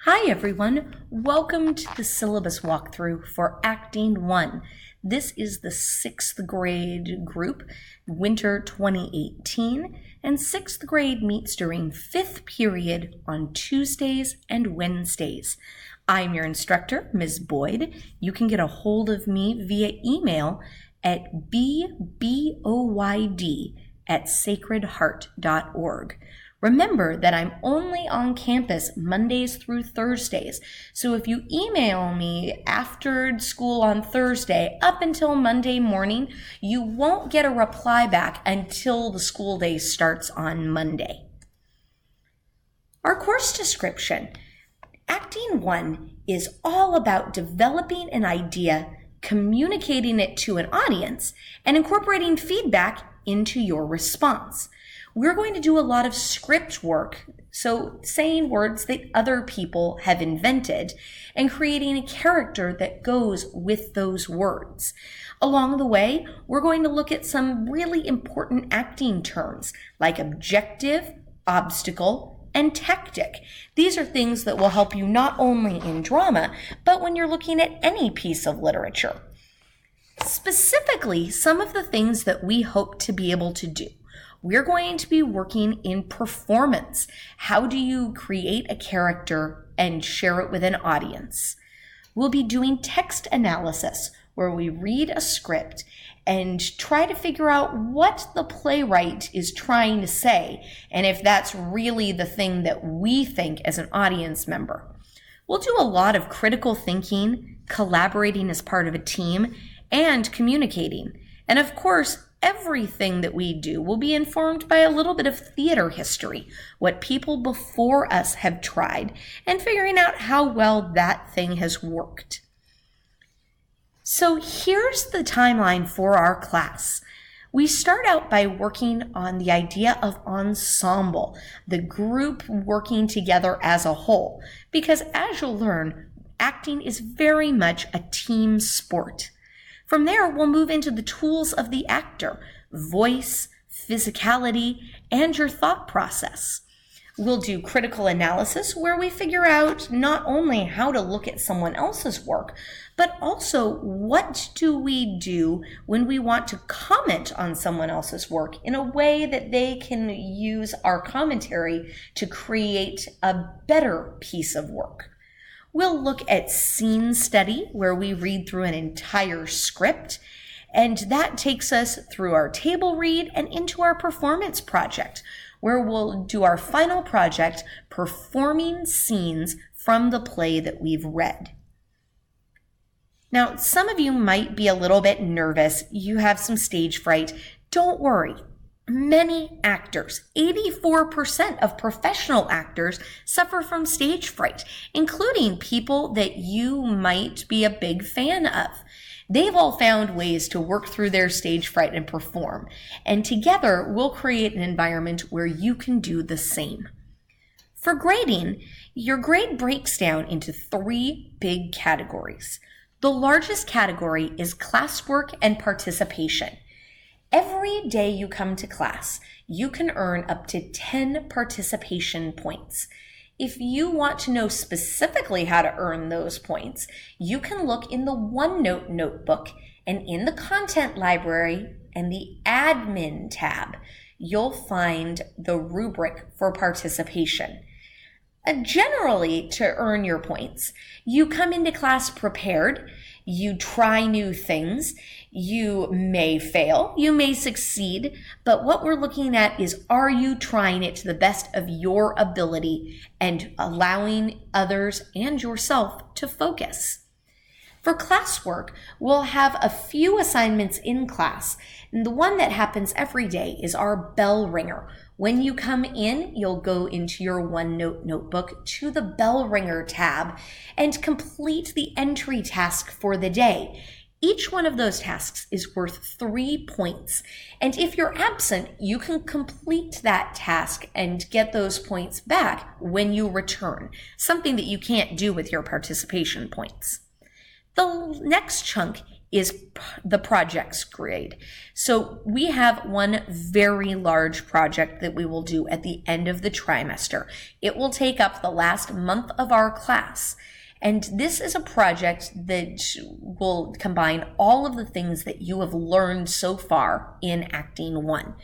Hi everyone, welcome to the syllabus walkthrough for Acting 1. This is the 6th grade group, winter 2018, and 6th grade meets during 5th period on Tuesdays and Wednesdays. I'm your instructor, Ms. Boyd. You can get a hold of me via email at bboyd@sacredheart.org. Remember that I'm only on campus Mondays through Thursdays, so if you email me after school on Thursday up until Monday morning, you won't get a reply back until the school day starts on Monday. Our course description. Acting 1 is all about developing an idea, communicating it to an audience, and incorporating feedback into your response. We're going to do a lot of script work, so saying words that other people have invented and creating a character that goes with those words. Along the way, we're going to look at some really important acting terms like objective, obstacle, and tactic. These are things that will help you not only in drama, but when you're looking at any piece of literature. Specifically, some of the things that we hope to be able to do. We're going to be working in performance. How do you create a character and share it with an audience? We'll be doing text analysis, where we read a script and try to figure out what the playwright is trying to say, and if that's really the thing that we think as an audience member. We'll do a lot of critical thinking, collaborating as part of a team, and communicating. And of course, everything that we do will be informed by a little bit of theater history, what people before us have tried, and figuring out how well that thing has worked. So here's the timeline for our class. We start out by working on the idea of ensemble, the group working together as a whole, because as you'll learn, acting is very much a team sport. From there, we'll move into the tools of the actor, voice, physicality, and your thought process. We'll do critical analysis where we figure out not only how to look at someone else's work, but also what do we do when we want to comment on someone else's work in a way that they can use our commentary to create a better piece of work. We'll look at scene study, where we read through an entire script, and that takes us through our table read and into our performance project, where we'll do our final project, performing scenes from the play that we've read. Now, some of you might be a little bit nervous. You have some stage fright. Don't worry. Many actors, 84% of professional actors, suffer from stage fright, including people that you might be a big fan of. They've all found ways to work through their stage fright and perform, and together we'll create an environment where you can do the same. For grading, your grade breaks down into 3 big categories. The largest category is classwork and participation. Every day you come to class, you can earn up to 10 participation points. If you want to know specifically how to earn those points, you can look in the OneNote notebook, and in the content library and the admin tab, you'll find the rubric for participation. Generally, to earn your points, you come into class prepared, you try new things, you may fail, you may succeed, but what we're looking at is, are you trying it to the best of your ability and allowing others and yourself to focus? For classwork, we'll have a few assignments in class, and the one that happens every day is our bell ringer. When you come in, you'll go into your OneNote notebook to the bell ringer tab and complete the entry task for the day. Each one of those tasks is worth 3 points, and if you're absent, you can complete that task and get those points back when you return, something that you can't do with your participation points. The next chunk is the projects grade. So we have one very large project that we will do at the end of the trimester. It will take up the last month of our class. And this is a project that will combine all of the things that you have learned so far in Acting 1.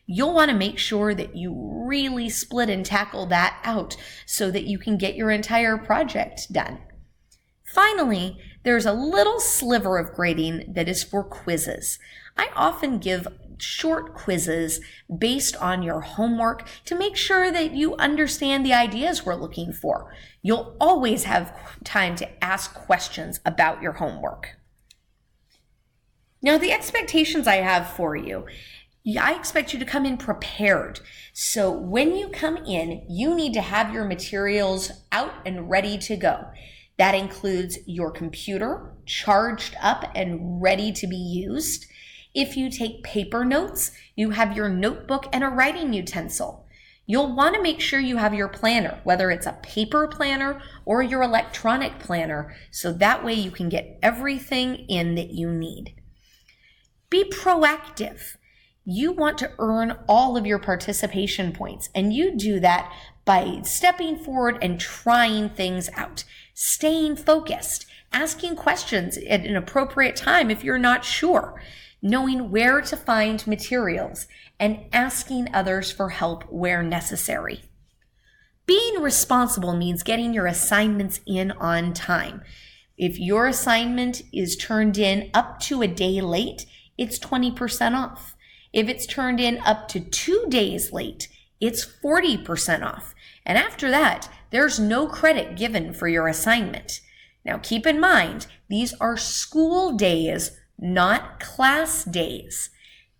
You'll want to make sure that you really split and tackle that out so that you can get your entire project done. Finally, there's a little sliver of grading that is for quizzes. I often give short quizzes based on your homework to make sure that you understand the ideas we're looking for. You'll always have time to ask questions about your homework. Now, the expectations I have for you, I expect you to come in prepared. So when you come in, you need to have your materials out and ready to go. That includes your computer charged up and ready to be used. If you take paper notes, you have your notebook and a writing utensil. You'll want to make sure you have your planner, whether it's a paper planner or your electronic planner, so that way you can get everything in that you need. Be proactive. You want to earn all of your participation points, and you do that by stepping forward and trying things out, staying focused, asking questions at an appropriate time if you're not sure, knowing where to find materials, and asking others for help where necessary. Being responsible means getting your assignments in on time. If your assignment is turned in up to a day late, it's 20% off. If it's turned in up to 2 days late, it's 40% off. And after that, there's no credit given for your assignment. Now keep in mind, these are school days, not class days.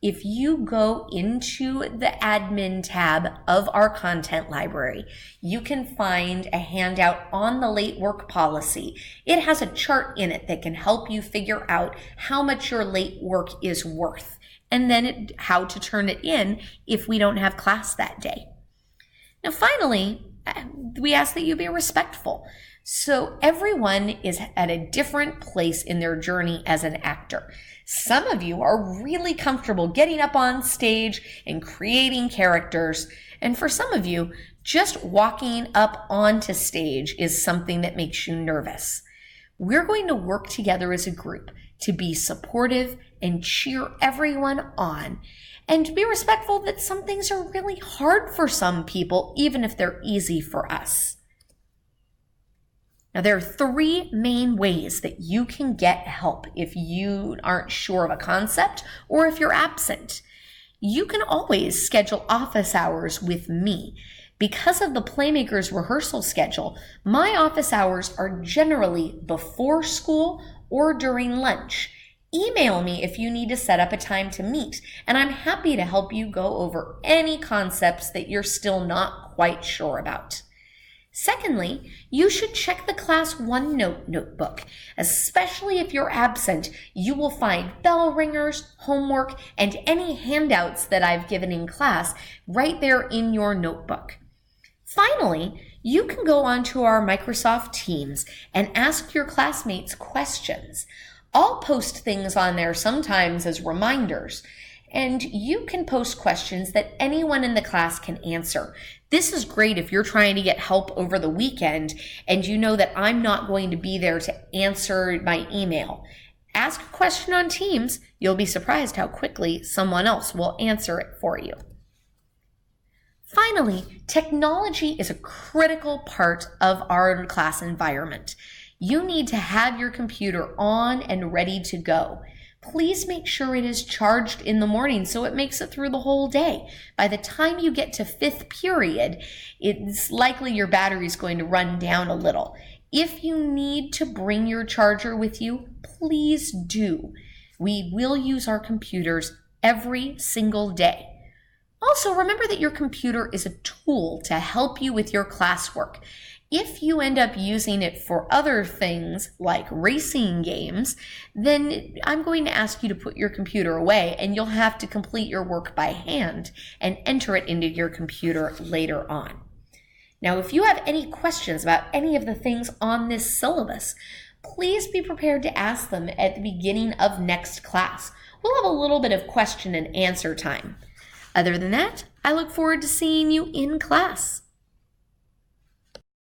If you go into the admin tab of our content library, you can find a handout on the late work policy. It has a chart in it that can help you figure out how much your late work is worth, and then how to turn it in if we don't have class that day. Now finally, we ask that you be respectful. So everyone is at a different place in their journey as an actor. Some of you are really comfortable getting up on stage and creating characters. And for some of you, just walking up onto stage is something that makes you nervous. We're going to work together as a group to be supportive and cheer everyone on, and be respectful that some things are really hard for some people, even if they're easy for us. Now, there are 3 main ways that you can get help if you aren't sure of a concept or if you're absent. You can always schedule office hours with me. Because of the Playmakers rehearsal schedule, my office hours are generally before school or during lunch. Email me if you need to set up a time to meet, and I'm happy to help you go over any concepts that you're still not quite sure about. Secondly, you should check the Class OneNote notebook. Especially if you're absent, you will find bell ringers, homework, and any handouts that I've given in class right there in your notebook. Finally, you can go onto our Microsoft Teams and ask your classmates questions. I'll post things on there sometimes as reminders, and you can post questions that anyone in the class can answer. This is great if you're trying to get help over the weekend and you know that I'm not going to be there to answer my email. Ask a question on Teams. You'll be surprised how quickly someone else will answer it for you. Finally, technology is a critical part of our class environment. You need to have your computer on and ready to go. Please make sure it is charged in the morning so it makes it through the whole day. By the time you get to 5th period, it's likely your battery is going to run down a little. If you need to bring your charger with you, please do. We will use our computers every single day. Also, remember that your computer is a tool to help you with your classwork. If you end up using it for other things like racing games, then I'm going to ask you to put your computer away and you'll have to complete your work by hand and enter it into your computer later on. Now, if you have any questions about any of the things on this syllabus, please be prepared to ask them at the beginning of next class. We'll have a little bit of question and answer time. Other than that, I look forward to seeing you in class.